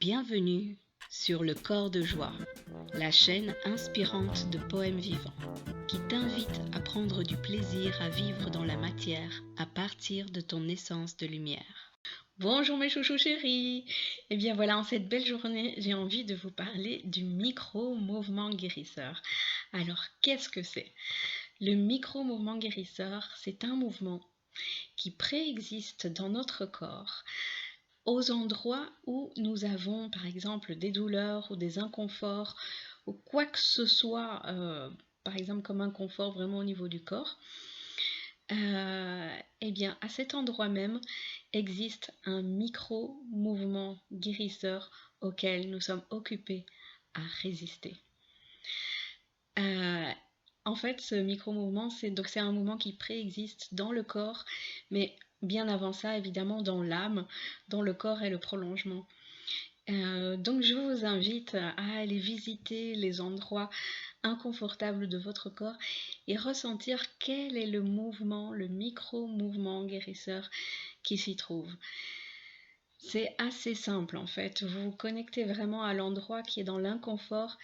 Bienvenue sur Le Corps de Joie, la chaîne inspirante de poèmes vivants, qui t'invite à prendre du plaisir à vivre dans la matière à partir de ton essence de lumière. Bonjour mes chouchous chéris. Et bien voilà, en cette belle journée, j'ai envie de vous parler du micro-mouvement guérisseur. Alors, qu'est-ce que c'est? Le micro-mouvement guérisseur, c'est un mouvement qui préexiste dans notre corps aux endroits où nous avons par exemple des douleurs ou des inconforts ou quoi que ce soit, par exemple comme inconfort vraiment au niveau du corps. Eh bien à cet endroit même existe un micro-mouvement guérisseur auquel nous sommes occupés à résister. En fait, ce micro-mouvement, c'est un mouvement qui préexiste dans le corps, mais bien avant ça, évidemment, dans l'âme, dont le corps est le prolongement. Donc je vous invite à aller visiter les endroits inconfortables de votre corps et ressentir quel est le mouvement, le micro-mouvement guérisseur qui s'y trouve. C'est assez simple en fait, vous vous connectez vraiment à l'endroit qui est dans l'inconfort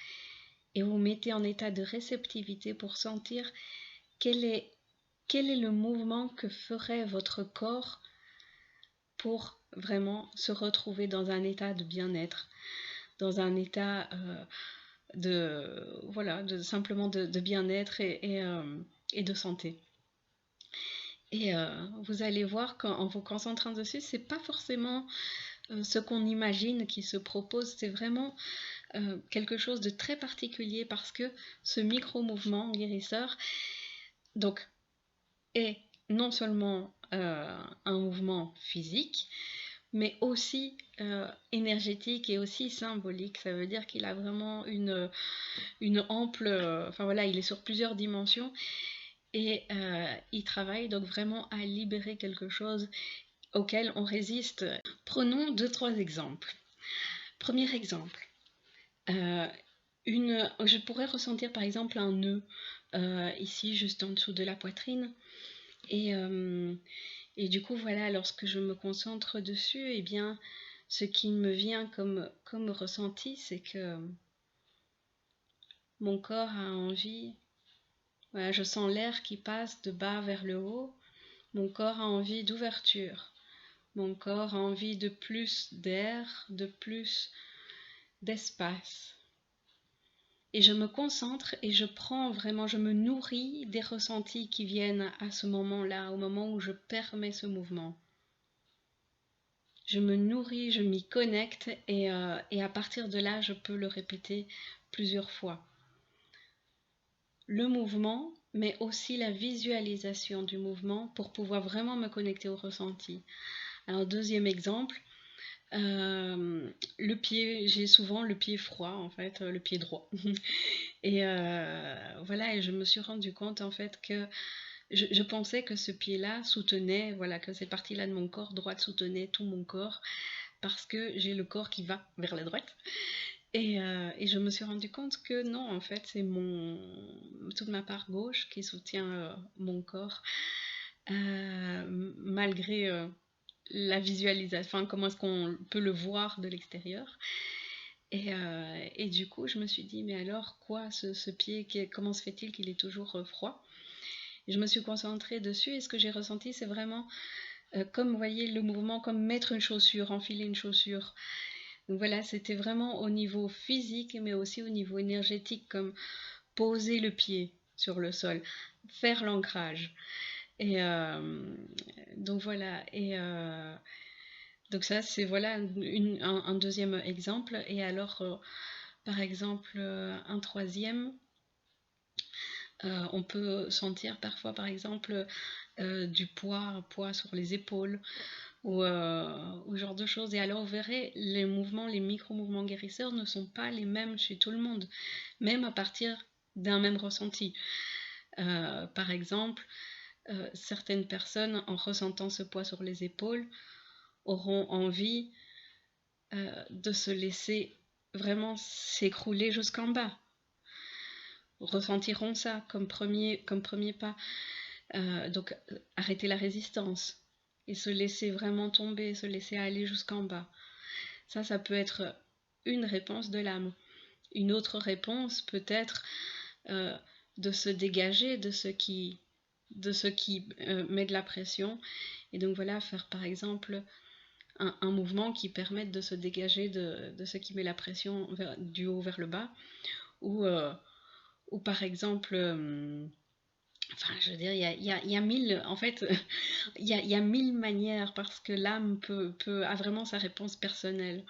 et vous mettez en état de réceptivité pour sentir quel est le mouvement que ferait votre corps pour vraiment se retrouver dans un état de bien-être, dans un état simplement de bien-être et de santé. Et vous allez voir qu'en vous concentrant dessus, c'est pas forcément ce qu'on imagine qui se propose, c'est vraiment quelque chose de très particulier parce que ce micro-mouvement guérisseur donc, est non seulement un mouvement physique, mais aussi énergétique et aussi symbolique. Ça veut dire qu'il a vraiment une ample... il est sur plusieurs dimensions et il travaille donc vraiment à libérer quelque chose auquel on résiste. Prenons 2-3 exemples. Premier exemple. Je pourrais ressentir par exemple un nœud ici juste en dessous de la poitrine et du coup voilà, lorsque je me concentre dessus, eh bien ce qui me vient comme ressenti, c'est que mon corps a envie, voilà, je sens l'air qui passe de bas vers le haut, mon corps a envie d'ouverture, mon corps a envie de plus d'air, de plus d'espace. Et je me concentre et je me nourris des ressentis qui viennent à ce moment-là, au moment où je permets ce mouvement. Je me nourris, je m'y connecte et à partir de là, je peux le répéter plusieurs fois. Le mouvement, mais aussi la visualisation du mouvement pour pouvoir vraiment me connecter au ressenti. Alors, deuxième exemple, le pied, j'ai souvent le pied froid en fait, le pied droit. Et et je me suis rendu compte en fait que je pensais que ce pied-là soutenait, voilà, que cette partie-là de mon corps droite soutenait tout mon corps parce que j'ai le corps qui va vers la droite. Et je me suis rendu compte que non, en fait, c'est toute ma part gauche qui soutient mon corps malgré la visualisation, enfin, comment est-ce qu'on peut le voir de l'extérieur. Et du coup, je me suis dit, mais alors quoi, ce pied, comment se fait-il qu'il est toujours froid? Et je me suis concentrée dessus et ce que j'ai ressenti, c'est vraiment comme, vous voyez, le mouvement, comme mettre une chaussure, enfiler une chaussure. Donc voilà, c'était vraiment au niveau physique, mais aussi au niveau énergétique, comme poser le pied sur le sol, faire l'ancrage. Et donc voilà, donc ça c'est voilà un deuxième exemple. Et alors par exemple un troisième, on peut sentir parfois par exemple du poids sur les épaules ou ce genre de choses. Et alors vous verrez, les micro-mouvements guérisseurs ne sont pas les mêmes chez tout le monde, même à partir d'un même ressenti. Par exemple, certaines personnes, en ressentant ce poids sur les épaules, auront envie de se laisser vraiment s'écrouler jusqu'en bas. Ressentiront ça comme premier pas. Donc arrêter la résistance et se laisser vraiment tomber, se laisser aller jusqu'en bas. Ça peut être une réponse de l'âme. Une autre réponse peut être de se dégager de ce qui met de la pression. Et donc voilà, faire par exemple un mouvement qui permette de se dégager de ce qui met la pression du haut vers le bas. Ou par exemple, enfin je veux dire, il y a mille, en fait, il y a mille manières parce que l'âme a vraiment sa réponse personnelle.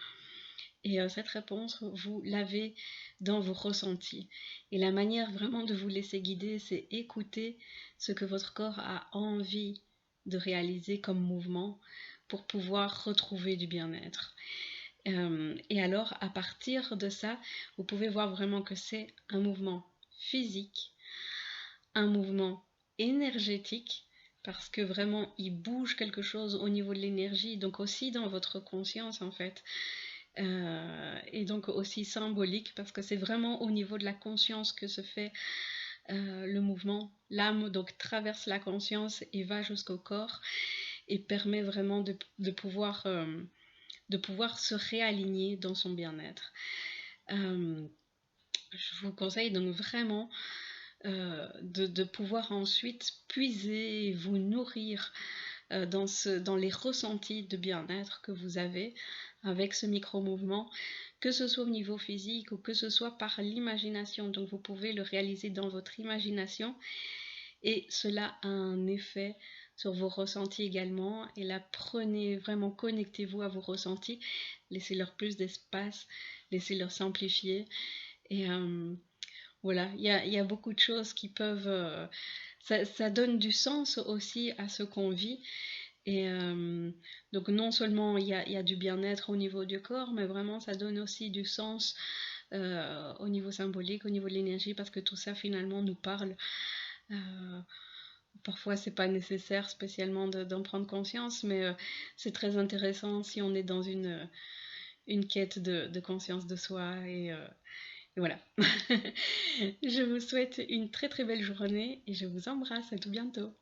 Et cette réponse, vous l'avez dans vos ressentis. Et la manière vraiment de vous laisser guider, c'est écouter ce que votre corps a envie de réaliser comme mouvement pour pouvoir retrouver du bien-être. Et alors, à partir de ça, vous pouvez voir vraiment que c'est un mouvement physique, un mouvement énergétique, parce que vraiment, il bouge quelque chose au niveau de l'énergie, donc aussi dans votre conscience en fait. Et donc aussi symbolique, parce que c'est vraiment au niveau de la conscience que se fait le mouvement. L'âme donc traverse la conscience et va jusqu'au corps et permet vraiment de pouvoir se réaligner dans son bien-être. Je vous conseille donc vraiment de pouvoir ensuite puiser et vous nourrir dans les ressentis de bien-être que vous avez avec ce micro-mouvement, que ce soit au niveau physique ou que ce soit par l'imagination. Donc vous pouvez le réaliser dans votre imagination et cela a un effet sur vos ressentis également. Et là, vraiment, connectez-vous à vos ressentis, laissez-leur plus d'espace, laissez-leur s'amplifier. Et voilà, il y a beaucoup de choses qui peuvent... ça donne du sens aussi à ce qu'on vit. Et donc non seulement il y a du bien-être au niveau du corps, mais vraiment ça donne aussi du sens au niveau symbolique, au niveau de l'énergie, parce que tout ça finalement nous parle. Parfois c'est pas nécessaire spécialement d'en prendre conscience, mais c'est très intéressant si on est dans une quête de conscience de soi. Et voilà. Je vous souhaite une très très belle journée et je vous embrasse. À tout bientôt.